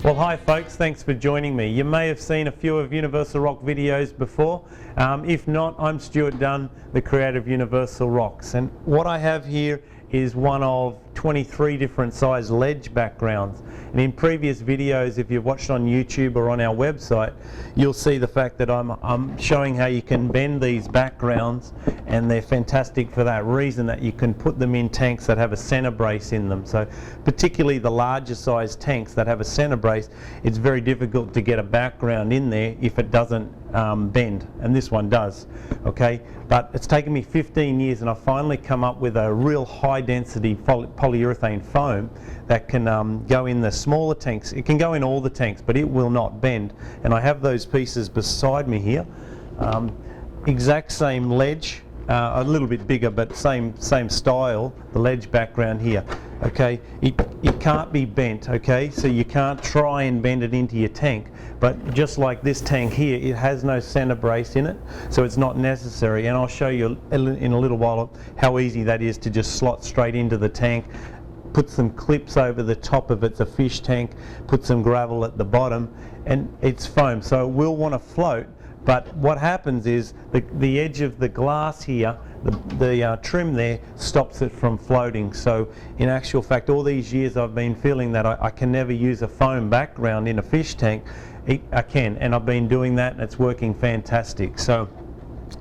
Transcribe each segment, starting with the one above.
Well, hi folks, thanks for joining me. You may have seen a few of Universal Rock videos before. If not, I'm Stuart Dunne, the creator of Universal Rocks, and what I have here is one of 23 different size ledge backgrounds. And in previous videos, if you've watched on YouTube or on our website, you'll see the fact that I'm showing how you can bend these backgrounds, and they're fantastic for that reason, that you can put them in tanks that have a center brace in them. So particularly the larger size tanks that have a center brace, it's very difficult to get a background in there if it doesn't bend, and this one does. Okay, but it's taken me 15 years and I've finally come up with a real high density polyurethane foam that can go in the smaller tanks. It can go in all the tanks, but it will not bend, and I have those pieces beside me here. Exact same ledge, a little bit bigger, but same style, the ledge background here. Okay, it can't be bent, okay, so you can't try and bend it into your tank, but just like this tank here, it has no center brace in it, so it's not necessary, and I'll show you in a little while how easy that is to just slot straight into the tank. Put some clips over the top of it, the fish tank, put some gravel at the bottom, and it's foam, so it will want to float. But what happens is the edge of the glass here, the trim there, stops it from floating. So in actual fact, all these years I've been feeling that I can never use a foam background in a fish tank. I can, and I've been doing that, and it's working fantastic. So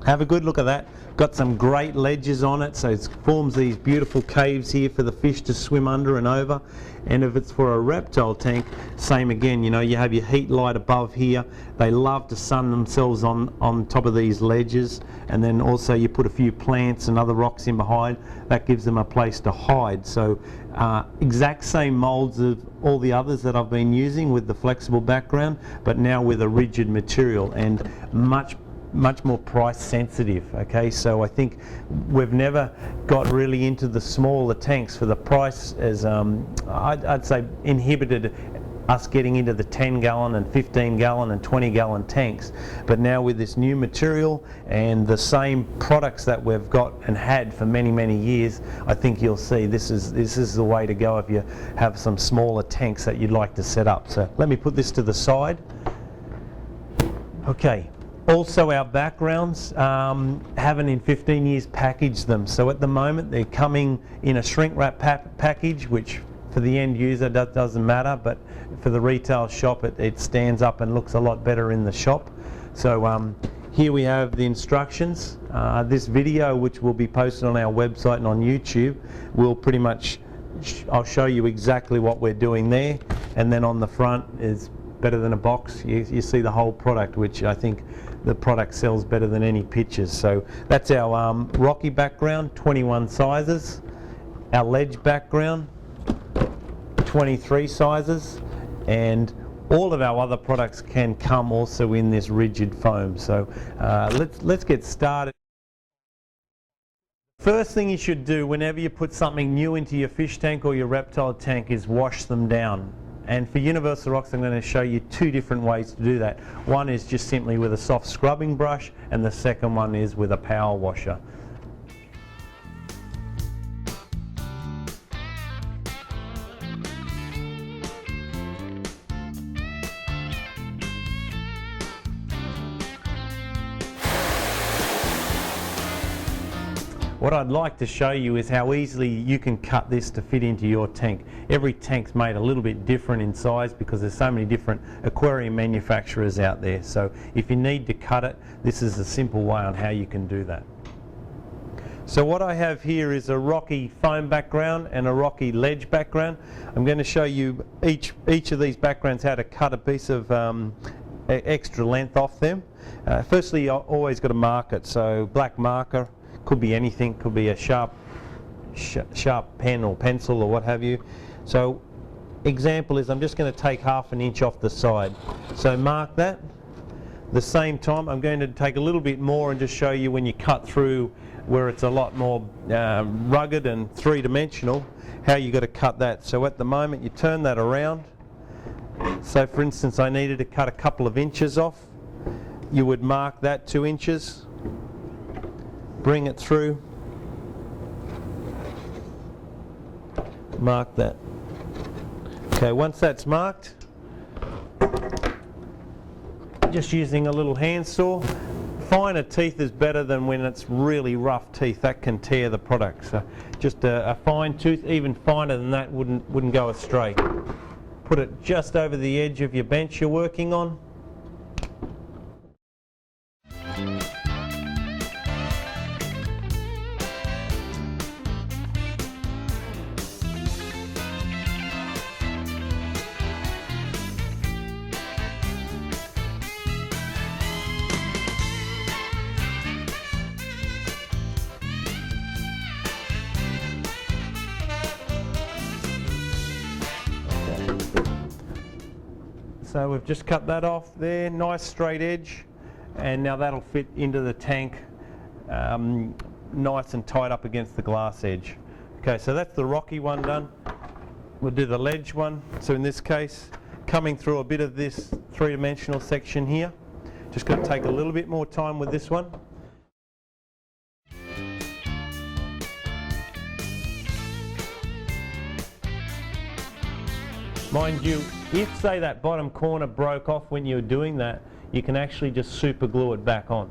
have a good look at that. Got some great ledges on it, so it forms these beautiful caves here for the fish to swim under and over. And if it's for a reptile tank, same again, you know, you have your heat light above here. They love to sun themselves on top of these ledges, and then also you put a few plants and other rocks in behind. That gives them a place to hide. So exact same molds of all the others that I've been using with the flexible background, but now with a rigid material, and much more price sensitive. Okay, so I think we've never got really into the smaller tanks, for the price as I'd say inhibited us getting into the 10 gallon and 15 gallon and 20 gallon tanks. But now with this new material and the same products that we've got and had for many years, I think you'll see this is the way to go if you have some smaller tanks that you'd like to set up. So let me put this to the side. Okay. Also, our backgrounds haven't in 15 years packaged them, so at the moment they're coming in a shrink wrap package, which for the end user doesn't matter, but for the retail shop it stands up and looks a lot better in the shop. So here we have the instructions. This video, which will be posted on our website and on YouTube, will pretty much I'll show you exactly what we're doing there, and then on the front is better than a box. You see the whole product, which I think the product sells better than any pictures. So that's our rocky background, 21 sizes. Our ledge background, 23 sizes, and all of our other products can come also in this rigid foam. So let's get started. First thing you should do whenever you put something new into your fish tank or your reptile tank is wash them down. And for Universal Rocks, I'm going to show you two different ways to do that. One is just simply with a soft scrubbing brush, and the second one is with a power washer. What I'd like to show you is how easily you can cut this to fit into your tank. Every tank's made a little bit different in size because there's so many different aquarium manufacturers out there. So if you need to cut it, this is a simple way on how you can do that. So what I have here is a rocky foam background and a rocky ledge background. I'm going to show you each of these backgrounds how to cut a piece of extra length off them. Firstly, you always got to mark it. So black marker. Could be anything, could be a sharp pen or pencil or what have you. So example is I'm just going to take half an inch off the side. So mark that. The same time I'm going to take a little bit more and just show you when you cut through where it's a lot more rugged and three-dimensional, how you got to cut that. So at the moment you turn that around. So for instance, I needed to cut a couple of inches off. You would mark that 2 inches. Bring it through, mark that. Okay, once that's marked, Just using a little handsaw. Finer teeth is better than when it's really rough teeth. That can tear the product. So just a fine tooth, even finer than that, wouldn't go astray. Put it just over the edge of your bench you're working on. So we've just cut that off there, nice straight edge, and now that'll fit into the tank nice and tight up against the glass edge. Okay, so that's the rocky one done. We'll do the ledge one. So in this case, coming through a bit of this three-dimensional section here. Just going to take a little bit more time with this one. Mind you, if say that bottom corner broke off when you were doing that, you can actually just super glue it back on.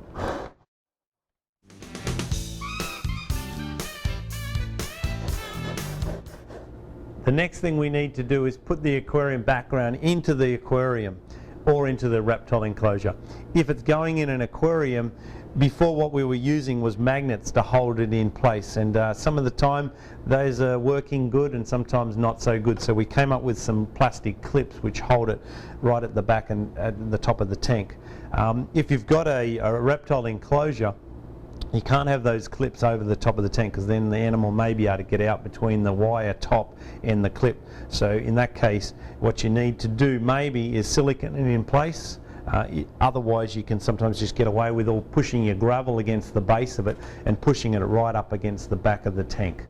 The next thing we need to do is put the aquarium background into the aquarium or into the reptile enclosure. If it's going in an aquarium, before what we were using was magnets to hold it in place, and some of the time those are working good and sometimes not so good, so we came up with some plastic clips which hold it right at the back and at the top of the tank. If you've got a reptile enclosure, you can't have those clips over the top of the tank because then the animal may be able to get out between the wire top and the clip. So in that case, what you need to do maybe is silicone it in place. Otherwise you can sometimes just get away with all pushing your gravel against the base of it and pushing it right up against the back of the tank.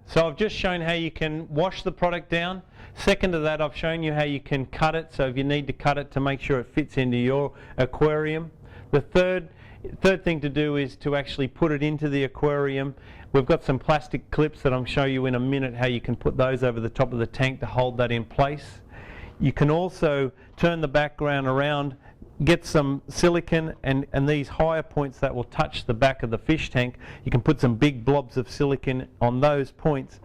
So I've just shown how you can wash the product down. Second to that, I've shown you how you can cut it, so if you need to cut it to make sure it fits into your aquarium. The third thing to do is to actually put it into the aquarium. We've got some plastic clips that I'll show you in a minute how you can put those over the top of the tank to hold that in place. You can also turn the background around, get some silicone, and these higher points that will touch the back of the fish tank, you can put some big blobs of silicone on those points,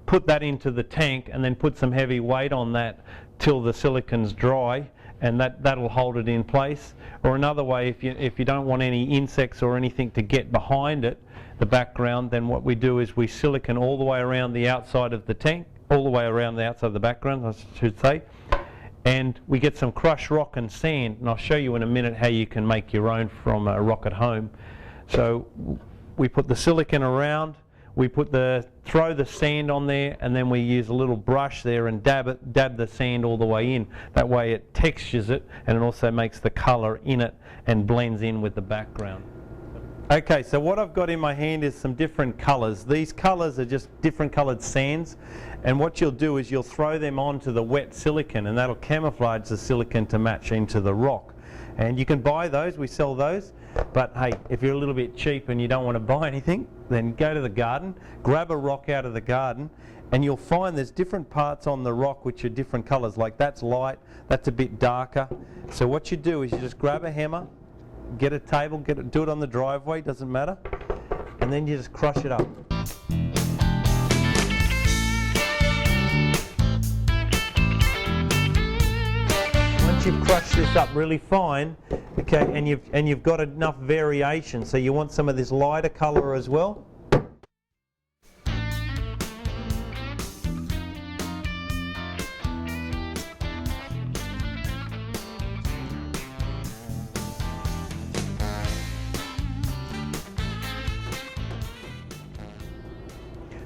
put that into the tank and then put some heavy weight on that till the silicone's dry, and that'll hold it in place. Or another way, if you don't want any insects or anything to get behind it, the background, then what we do is we silicone all the way around the outside of the tank, all the way around the outside of the background I should say, and we get some crushed rock and sand, and I'll show you in a minute how you can make your own from a rock at home. So we put the silicone around, we throw the sand on there, and then we use a little brush there and dab the sand all the way in. That way it textures it, and it also makes the colour in it and blends in with the background. Okay, so what I've got in my hand is some different colours. These colours are just different coloured sands, and what you'll do is you'll throw them onto the wet silicone, and that'll camouflage the silicone to match into the rock. And you can buy those, we sell those, but hey, if you're a little bit cheap and you don't want to buy anything, then go to the garden, grab a rock out of the garden, and you'll find there's different parts on the rock which are different colours, like that's light, that's a bit darker. So what you do is you just grab a hammer, get a table, do it on the driveway, doesn't matter, and then you just crush it up. Once you've crushed this up really fine, okay, and you've got enough variation, so you want some of this lighter colour as well.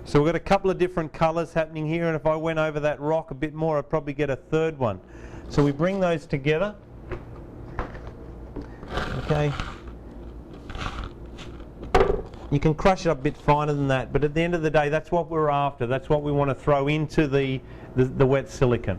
So we've got a couple of different colours happening here, and if I went over that rock a bit more, I'd probably get a third one. So we bring those together. Okay. You can crush it up a bit finer than that, but at the end of the day, that's what we're after. That's what we want to throw into the wet silicone.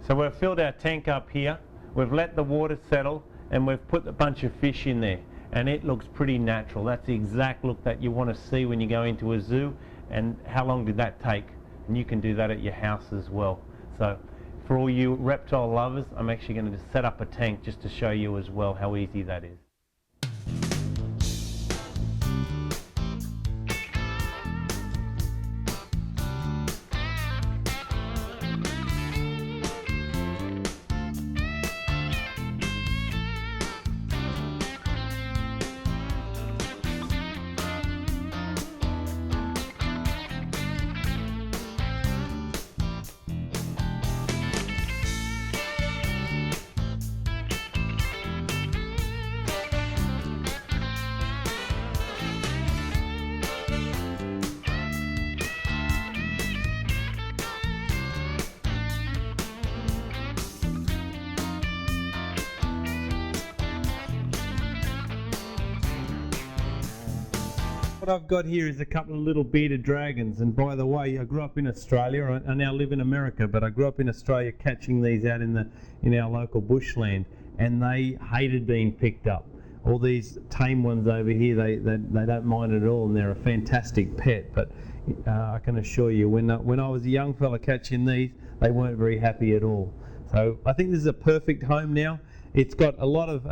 So we've filled our tank up here, we've let the water settle, and we've put a bunch of fish in there, and it looks pretty natural. That's the exact look that you want to see when you go into a zoo. And how long did that take? And you can do that at your house as well. So for all you reptile lovers, I'm actually going to just set up a tank just to show you as well how easy that is. What I've got here is a couple of little bearded dragons, and by the way, I grew up in Australia. I now live in America, but I grew up in Australia catching these out in our local bushland, and they hated being picked up. All these tame ones over here, they don't mind it at all, and they're a fantastic pet. But I can assure you, when I was a young fella catching these, they weren't very happy at all. So I think this is a perfect home now. It's got a lot of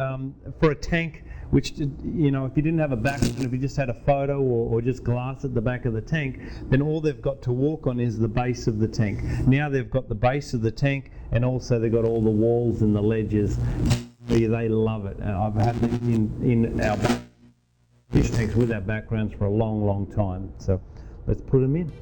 for a tank, which, you know, if you didn't have a background, if you just had a photo or just glass at the back of the tank, then all they've got to walk on is the base of the tank. Now they've got the base of the tank, and also they've got all the walls and the ledges. They love it. I've had them in our fish tanks with our backgrounds for a long, long time. So let's put them in.